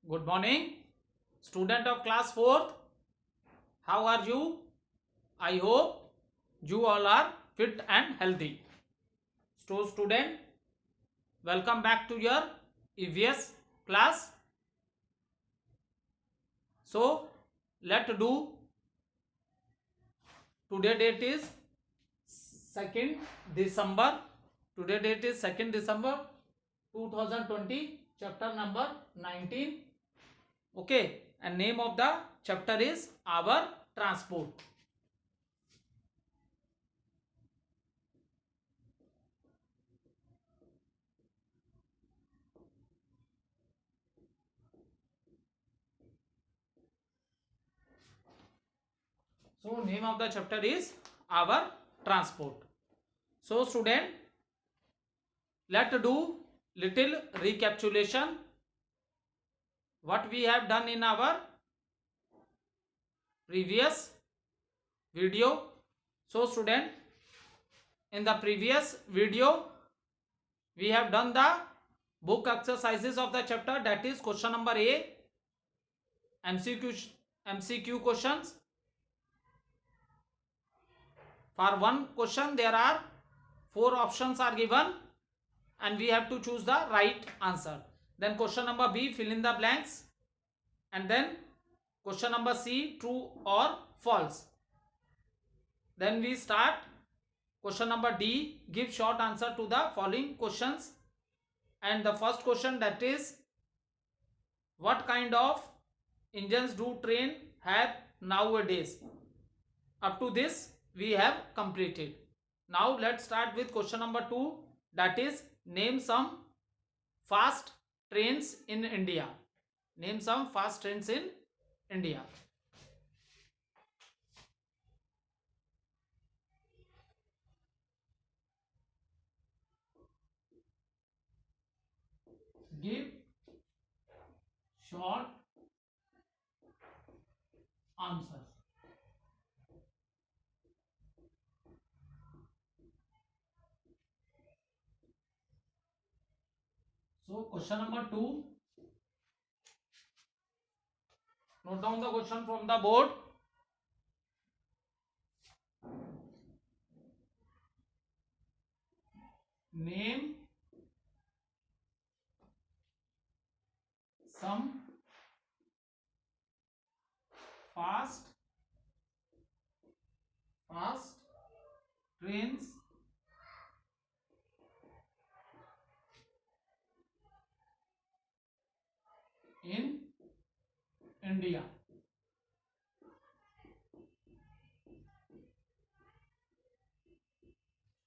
Good morning, student of class 4th. How are you? I hope you all are fit and healthy. So, student, welcome back to your EVS class. So, let's do. Today date is 2nd December. Today date is 2nd December 2020. Chapter number 19. Okay, and name of the chapter is Our Transport. So name of the chapter is Our Transport. So student, let's do little recapitulation what we have done in our previous video. So student, in the previous video we have done the book exercises of the chapter, that is question number A, MCQ questions. For one question there are 4 options are given and we have to choose the right answer. Then question number B, fill in the blanks, and then question number C, true or false. Then we start question number D, give short answer to the following questions. And the first question, that is, what kind of engines do train have nowadays? Up to this we have completed. Now let's start with question number 2, that is, name some fast trains in India. Name some fast trains in India. Give short answers. So question number 2, note down the question from the board. Name some fast trains in India.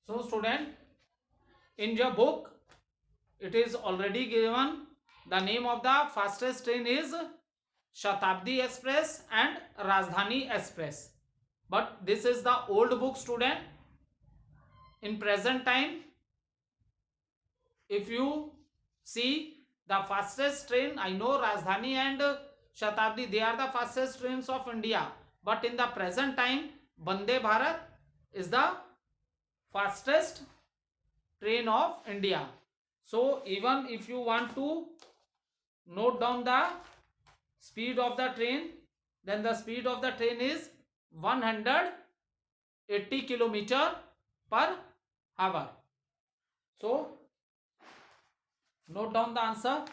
So student, in your book it is already given the name of the fastest train is Shatabdi Express and Rajdhani Express. But this is the old book, student. In present time, if you see the fastest train, I know Rajdhani and Shatabdi, they are the fastest trains of India. But in the present time, Vande Bharat is the fastest train of India. So even if you want to note down the speed of the train, then the speed of the train is 180 kilometer per hour. So note down the answer.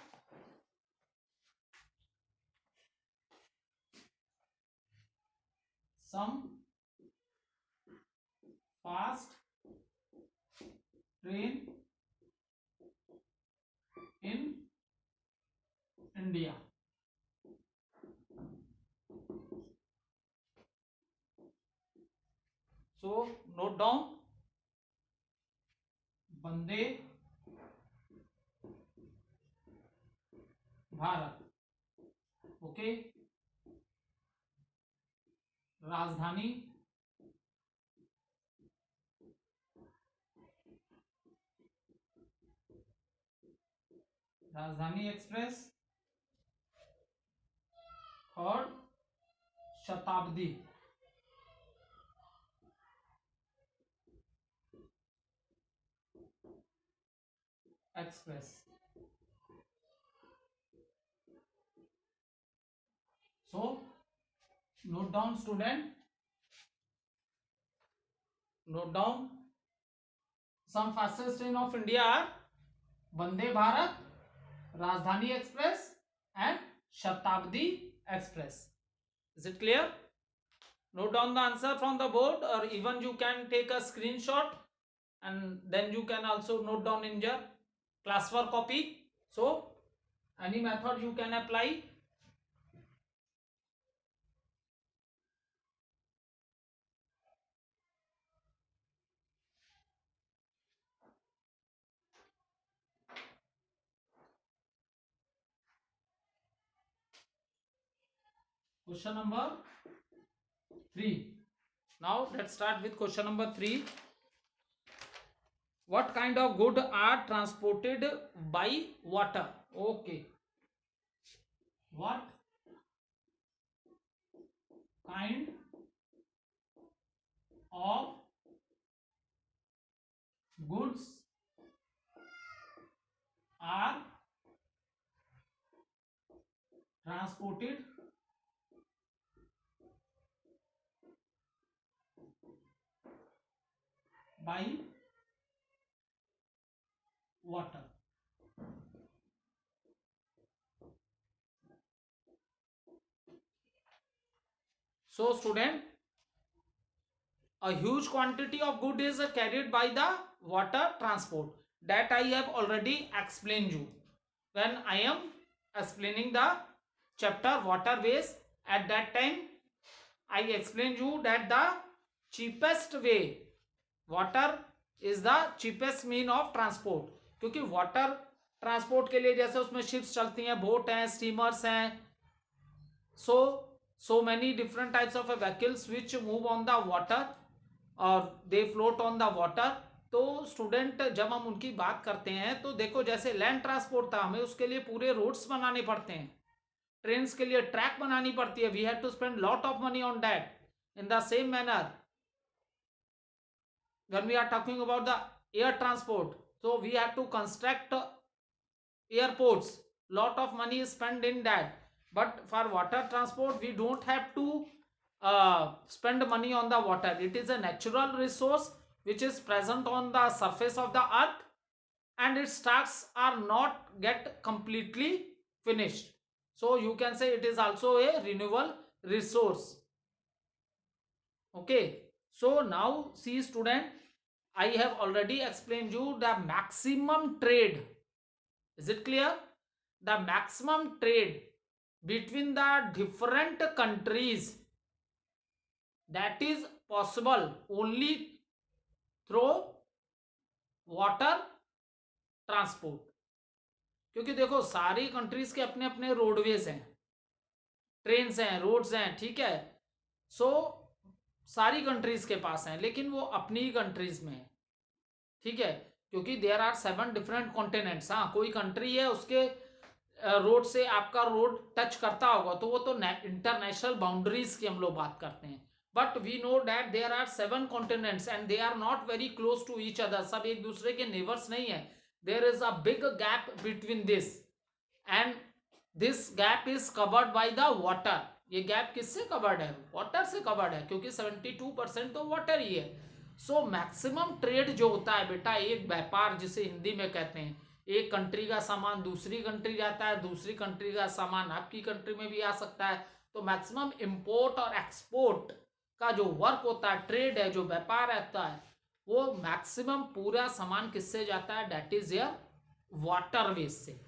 Some fast train in India. So note down Vande Bharat. Okay. Rajdhani Express. Third, Shatabdi Express. So note down student, note down. Some fastest train of India are Vande Bharat, Rajdhani Express and Shatabdi Express. Is it clear? Note down the answer from the board, or even you can take a screenshot and then you can also note down in your classwork copy. So any method you can apply. Question number 3. Now let's start with question number 3. What kind of good are transported by water? Okay. What kind of goods are transported by water? So student, a huge quantity of good is carried by the water transport. That I have already explained you when I am explaining the chapter waterways. At that time I explained you that the cheapest way, water is the cheapest mean of transport. क्योंकि water transport के लिए जैसे उसमें ships चलती हैं, boat हैं, steamers हैं, so many different types of vehicles which move on the water और दे फ्लोट ऑन द वाटर. तो स्टूडेंट जब हम उनकी बात करते हैं तो देखो जैसे लैंड ट्रांसपोर्ट था, हमें उसके लिए पूरे रोड्स बनाने पड़ते हैं, ट्रेन्स के लिए ट्रैक बनानी पड़ती है, we have to spend lot of money on that. In the same manner when we are talking about the air transport, so we have to construct airports, lot of money is spent in that. But for water transport we don't have to spend money on the water. It is a natural resource which is present on the surface of the earth and its tasks are not get completely finished. So you can say it is also a renewable resource. Okay, so now see student, I have already explained you the maximum trade. Is it clear? The maximum trade between the different countries, that is possible only through water transport. क्योंकि देखो सारी countries के अपने अपने roadways हैं, trains हैं, roads हैं, ठीक है. सो सारी कंट्रीज के पास हैं, लेकिन वो अपनी ही कंट्रीज में है, ठीक है, क्योंकि देयर आर 7 डिफरेंट कॉन्टिनेंट्स. हाँ, कोई कंट्री है उसके रोड से आपका रोड टच करता होगा तो वो तो इंटरनेशनल बाउंड्रीज की हम लोग बात करते हैं. But we know that there are 7 continents and they are not very close to each other. सब एक दूसरे के नेबर्स नहीं है. There is a big gap between this and this gap is covered by the water. ये gap किससे covered है? Water से कवर्ड है, क्योंकि 72% तो वाटर ही है. सो मैक्सिमम ट्रेड जो होता है बेटा, एक व्यापार जिसे हिंदी में कहते हैं, एक कंट्री का सामान दूसरी कंट्री जाता है, दूसरी कंट्री का सामान आपकी कंट्री में भी आ सकता है. तो मैक्सिमम इंपोर्ट और एक्सपोर्ट का जो वर्क होता है, ट्रेड है, जो व्यापार रहता है, वो मैक्सिमम पूरा सामान किससे जाता है? दैट इज योर वाटरवेज से,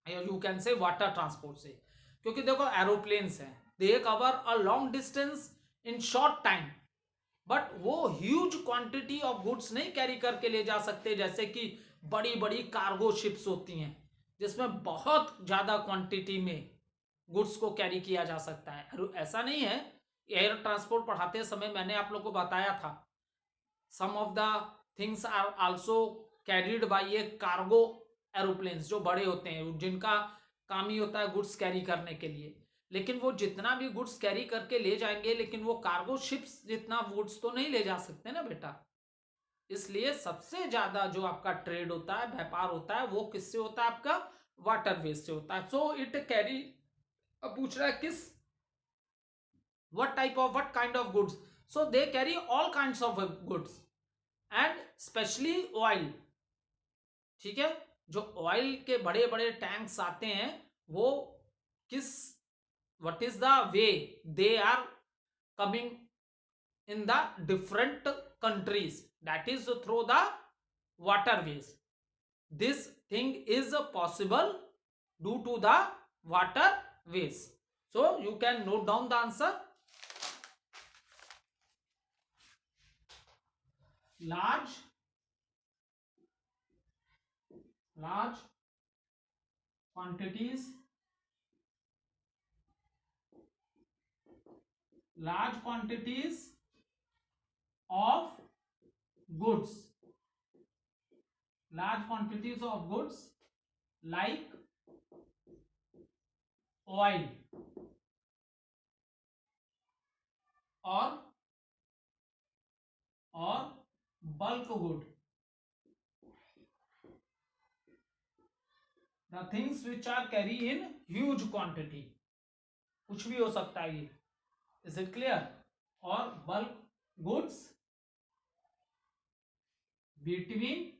you can say water transport से. क्योंकि देखो एरोप्लेन्स हैं, they cover a long distance in short time, but वो ह्यूज क्वांटिटी ऑफ गुड्स नहीं कैरी करके ले जा सकते. जैसे कि बड़ी बड़ी कार्गो शिप्स होती हैं जिसमें बहुत ज़्यादा क्वांटिटी में गुड्स को कैरी किया जा सकता है. ऐसा नहीं है. एयर ट्रांसपोर्ट पढ़ाते समय मैंने आप लोग को बताया था, some of the things are also carried by a cargo aeroplanes, जो बड़े होते हैं, जिनका काम ही होता है गुड्स कैरी करने के लिए. लेकिन वो जितना भी गुड्स कैरी करके ले जाएंगे, लेकिन वो कार्गो शिप्स जितना गुड्स तो नहीं ले जा सकते ना बेटा. इसलिए सबसे ज्यादा जो आपका ट्रेड होता है, व्यापार होता है, वो किससे होता है? आपका वाटरवेज से होता है. सो इट कैरी, अब पूछ रहा है किस what kind of goods? So they carry all kinds of goods and especially oil. ठीक है, जो ऑयल के बड़े बड़े टैंक्स आते हैं वो किस, what is the way they are coming in the different countries, that is through the waterways. This thing is possible due to the waterways. So you can note down the answer. Large quantities of goods, like oil or bulk good, the things which are carry in huge quantity, कुछ भी हो सकता है ये, is it clear? और bulk goods between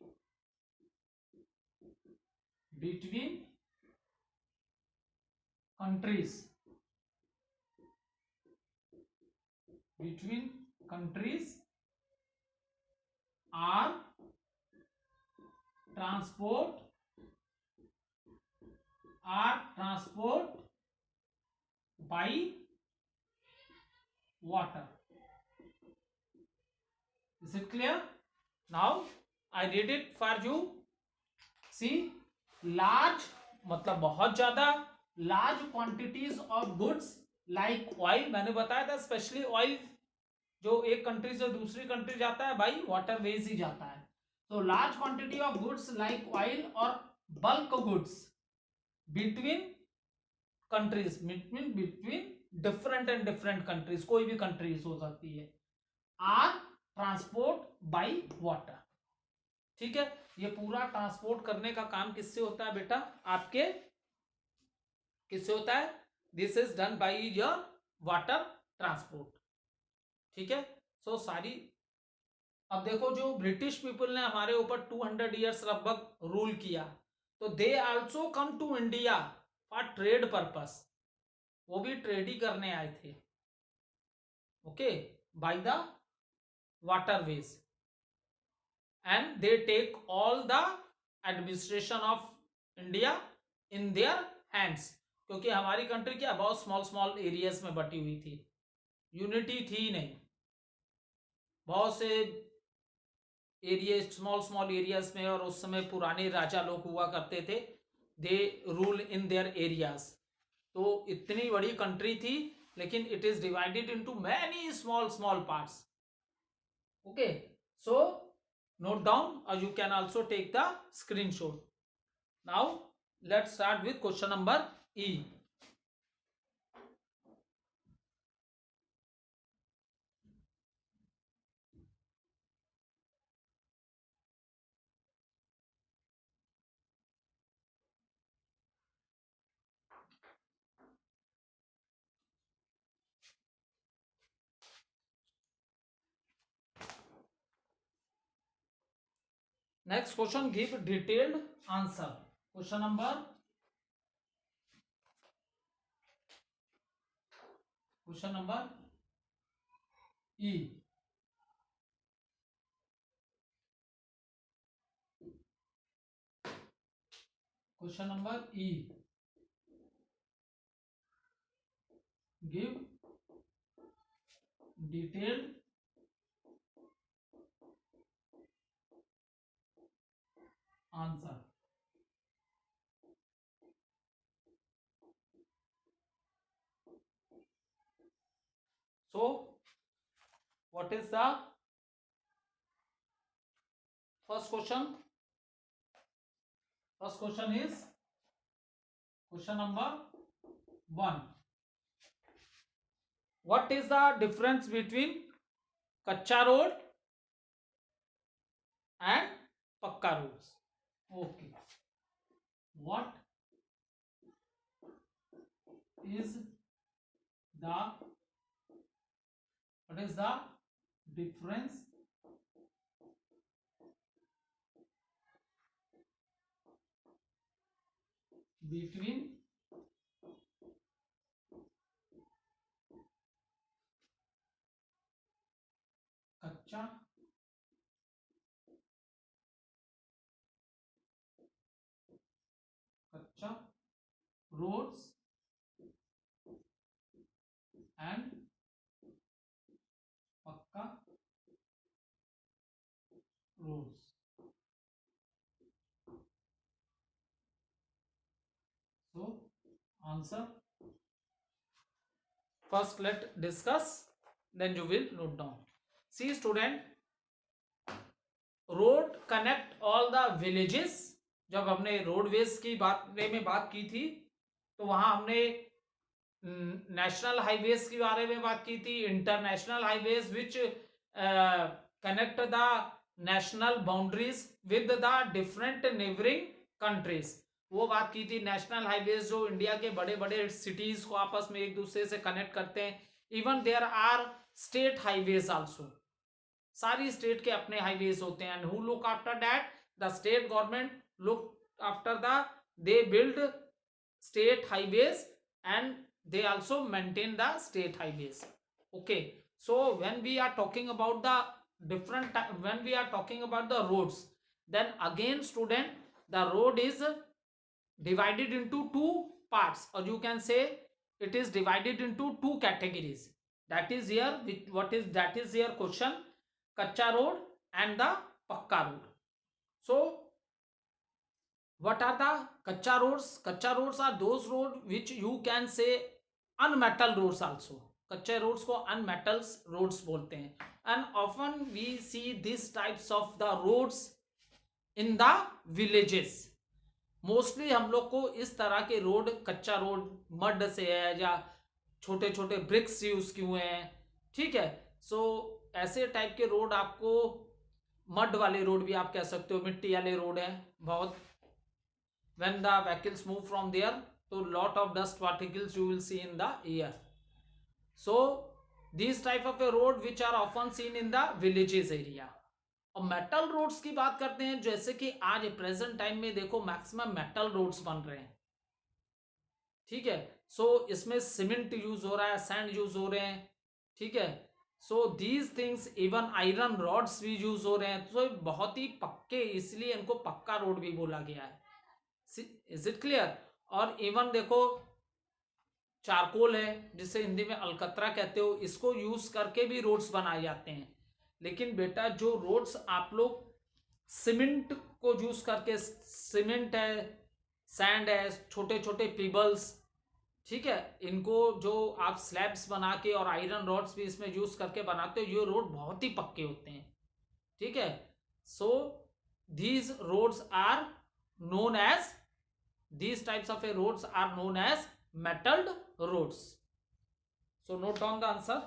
countries, are transport by water. Is it clear? Now I read it for you. See, large मतलब बहुत ज्यादा, large quantities of goods like oil, मैंने बताया था स्पेशली ऑयल जो एक कंट्री से दूसरी कंट्री जाता है बाई वाटरवेज ही जाता है. तो large quantity of goods like oil और bulk goods between countries, between different and different countries, कोई भी कंट्रीज हो सकती है, आर ट्रांसपोर्ट बाई वाटर. ठीक है, ये पूरा ट्रांसपोर्ट करने का काम किससे होता है बेटा, आपके किससे होता है, this is done by your water transport. ठीक है, सो सारी, अब देखो जो ब्रिटिश पीपल ने हमारे ऊपर 200 ईयर्स लगभग रूल किया, तो they also come to India for trade purpose, वो भी ट्रेड ही करने आए थे, okay, by the waterways, and they take all the administration of India in their hands, क्योंकि हमारी कंट्री क्या बहुत स्मॉल स्मॉल एरियाज में बटी हुई थी, यूनिटी थी नहीं, बहुत से एरिया स्मॉल स्मॉल एरियाज में, और उस समय पुराने राजा लोग हुआ करते थे, they rule in their areas. तो इतनी बड़ी कंट्री थी लेकिन it is divided into many small small parts. Okay, so note down और you can also take the screenshot. Now let's start with question number E. Next question, give detailed answer. Question number E. Question number E. Give detailed answer. So what is the first question? First question is question number 1. What is the difference between kacha road and pakka roads? Okay, what is the what is the difference between कच्चा कच्चा roads and पक्का roads. So answer, first let discuss, then you will note down. See student, road connect all the villages. जब हमने roadways की बारे में बात की थी तो वहां हमने नेशनल हाईवेज के बारे में बात की थी, international highways which connect the national boundaries with the different neighbouring countries, वो बात की थी। नेशनल हाईवेज जो इंडिया के बड़े बड़े सिटीज को आपस में एक दूसरे से कनेक्ट करते हैं। Even there are state highways also, सारी स्टेट के अपने हाईवेज होते हैं। And who look after that, the state government look after the, they build state highways and they also maintain the state highways. Okay, so when we are talking about the when we are talking about the roads, then again student, the road is divided into two parts, or you can say it is divided into two categories. That is here, what is that is here question, kacha road and the pakka road. So what are the kacha roads? Kacha roads are those roads which you can say unmetal roads also. कच्चे roads को unmetals roads बोलते हैं. And often we see these types of the roads in the villages. Mostly हम लोग को इस तरह के रोड, कच्चा रोड मड से है या छोटे छोटे ब्रिक्स यूज किए हुए हैं, ठीक है। सो ऐसे टाइप के रोड आपको, मड वाले रोड भी आप कह सकते हो, मिट्टी वाले रोड हैं बहुत। when the vehicles move from there, so lot of dust particles you will see in the air. So these type of a road which are often seen in the villages area. और metal roads की बात करते हैं, जैसे कि आज present time में देखो मैक्सिमम मेटल रोड्स बन रहे हैं, ठीक है। सो इसमें सीमेंट यूज हो रहा है, सैंड यूज हो रहे हैं, ठीक है। So these things, even iron rods भी यूज हो रहे हैं, तो बहुत ही पक्के, इसलिए इनको पक्का रोड भी बोला गया है। Is it clear? और इवन देखो चारकोल है, जिसे हिंदी में अलकतरा कहते हो, इसको यूज करके भी रोड्स बनाए जाते हैं। लेकिन बेटा जो रोड्स आप लोग सीमेंट को यूज करके, सीमेंट है, सैंड है, छोटे छोटे पीबल्स, ठीक है, इनको जो आप स्लैब्स बना के और आयरन रॉड्स भी इसमें यूज करके बनाते हो, ये रोड बहुत ही पक्के होते हैं, ठीक है। So these roads are known as, these types of a roads are known as metalled roads. So note down the answer.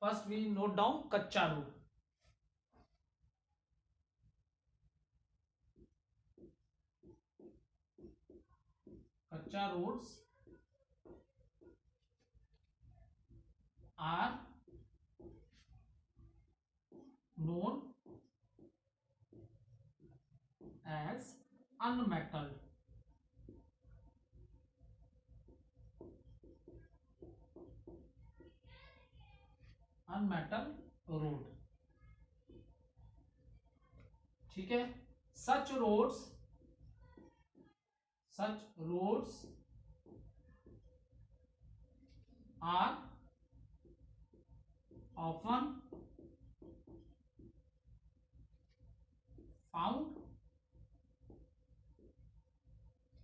First we note down kacha road. Kacha roads are known as unmetalled. Unmetalled road, ठीक है। such roads are often found,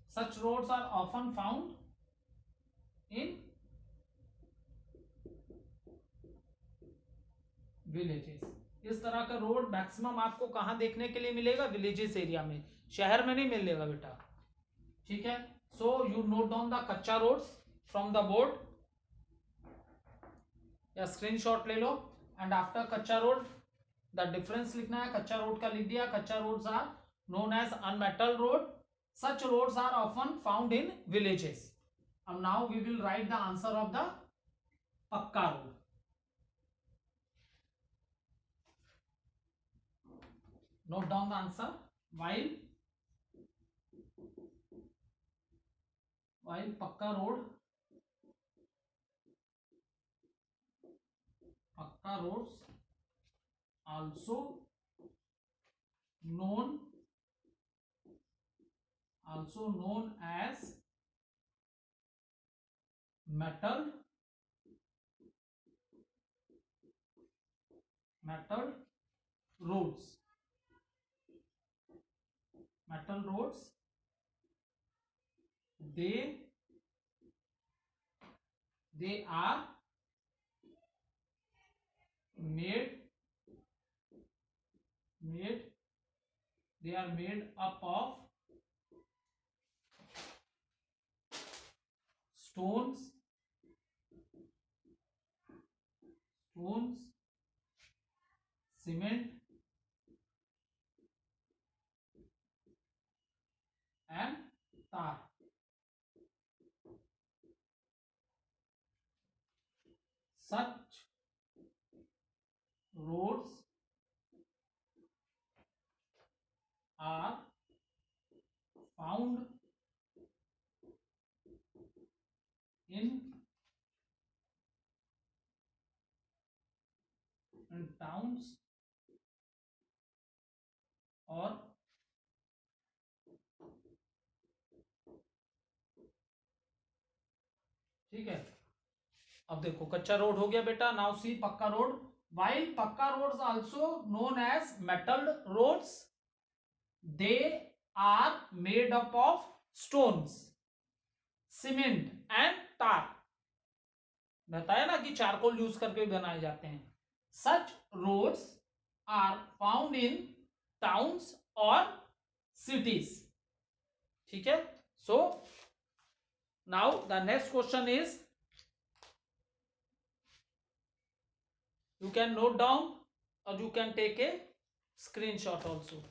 such roads are often found in villages. इस तरह का road maximum आपको कहां देखने के लिए मिलेगा? विलेजेस एरिया में, शहर में नहीं मिलेगा बेटा, ठीक है। So you note down the kachcha roads from the board, या स्क्रीनशॉट ले लो। And after kachcha road the difference लिखना है। कच्चा रोड का लिख दिया, kachcha roads are known as unmetalled road, such roads are often found in villages. अब now we will write the answer of the pakka road. Note down the answer. While Pakka roads also known as metal roads. They are made up of stones, cement and tar. Such roads are found in towns और ठीक है। अब देखो कच्चा road हो गया बेटा। Now see पक्का रोड। While पक्का roads also known as metal roads, they are made up of stones, cement and tar. बताया ना कि चारकोल यूज करके बनाए जाते हैं। Such roads are found in towns or cities. ठीक है। So now the next question is, you can note down or you can take a screenshot also.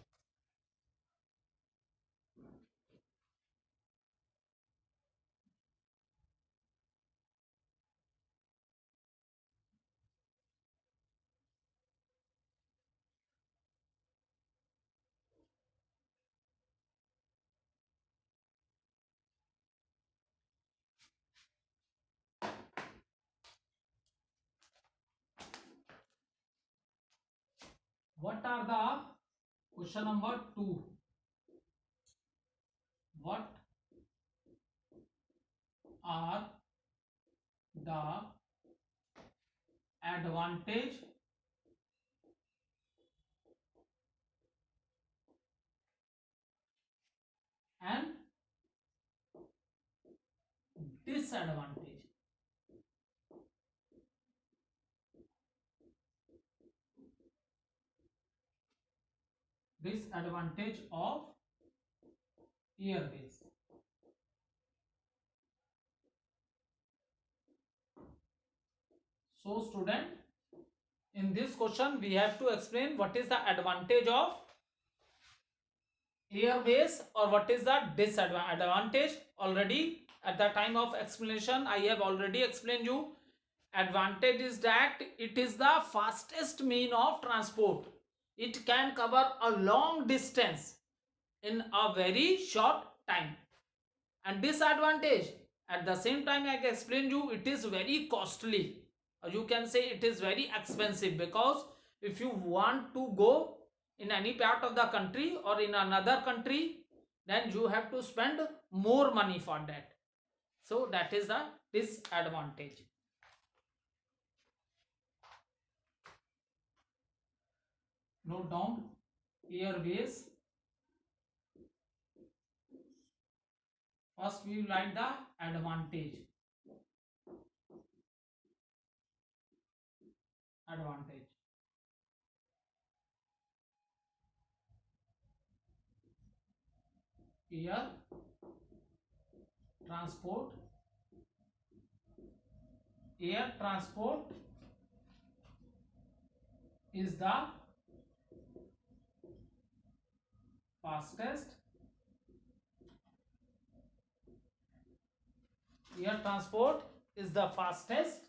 What are the question number 2? What are the advantage and disadvantage of airways? So student, in this question we have to explain what is the advantage of airways or what is the disadvantage. Already at the time of explanation I have already explained you. Advantage is that it is the fastest mean of transport. It can cover a long distance in a very short time. And disadvantage, at the same time I can explain you, it is very costly, or you can say it is very expensive, because if you want to go in any part of the country or in another country, then you have to spend more money for that. So that is the disadvantage. Note down airways. First we will write the advantage. Air transport is the fastest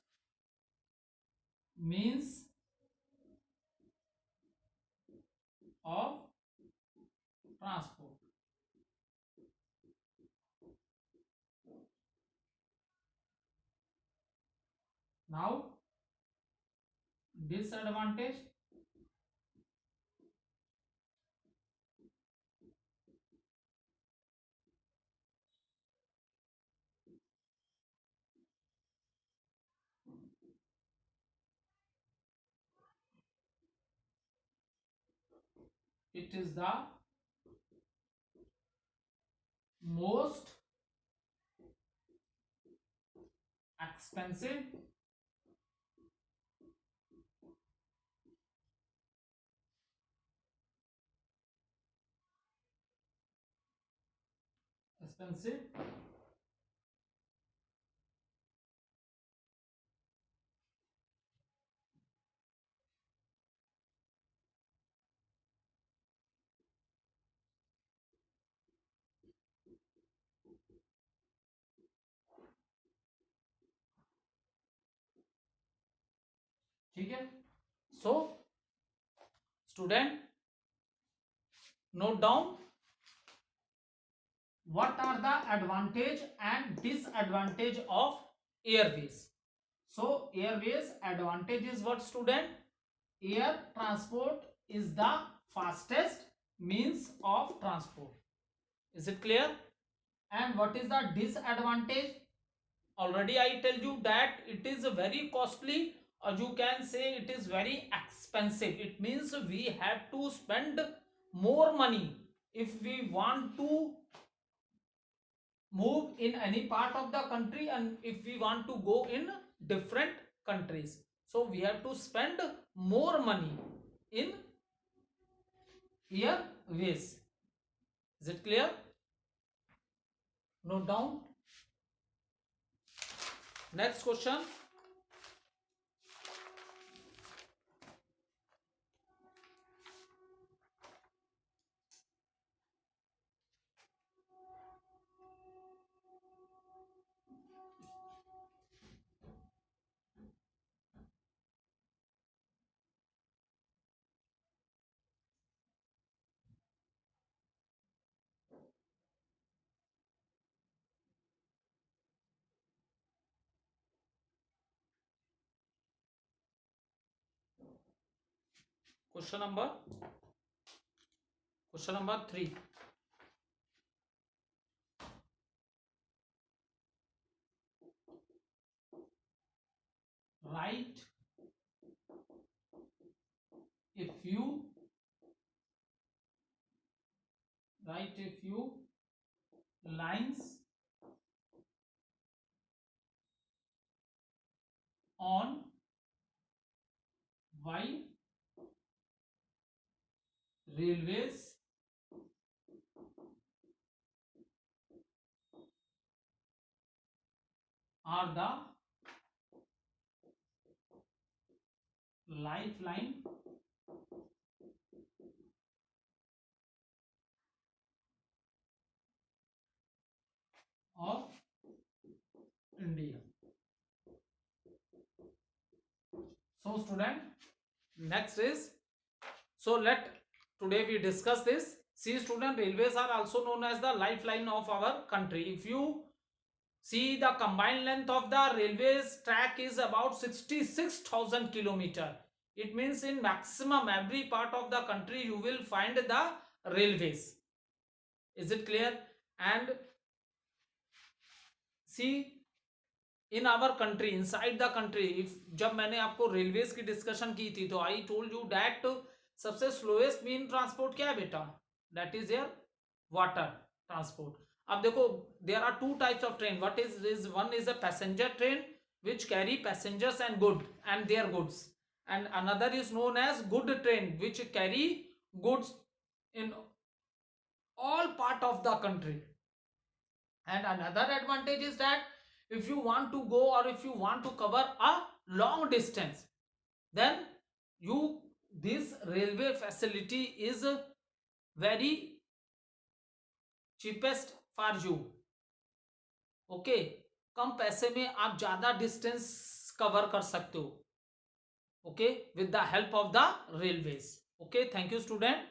means of transport. Now disadvantage. It is the most expensive expensive ठीक है. So student, note down what are the advantage and disadvantage of airways. So airways advantage is what, student? Air transport is the fastest means of transport. Is it clear? And what is the disadvantage? Already I tell you that it is very costly, or you can say it is very expensive. It means we have to spend more money if we want to move in any part of the country, and if we want to go in different countries, so we have to spend more money in airways. Is it clear? Note down. Next question. Question number 3. Write a few lines on why railways are the lifeline of India. So student, next is, so today we discuss this. See student, railways are also known as the lifeline of our country. If you see, the combined length of the railways track is about 66,000 kilometer. It means in maximum every part of the country you will find the railways. Is it clear? And see, in our country, inside the country, if जब मैंने आपको railways की discussion की थी, तो I told you that सबसे slowest mean transport क्या है बेटा? That is air water transport. अब देखो, there are two types of train. What is one is a passenger train which carry passengers and their goods, and another is known as good train which carry goods in all part of the country. And another advantage is that if you want to go, or if you want to cover a long distance, then this railway facility is very cheapest for you. Okay, कम पैसे में आप ज्यादा distance cover कर सकते हो, okay, with the help of the railways. Okay, thank you student.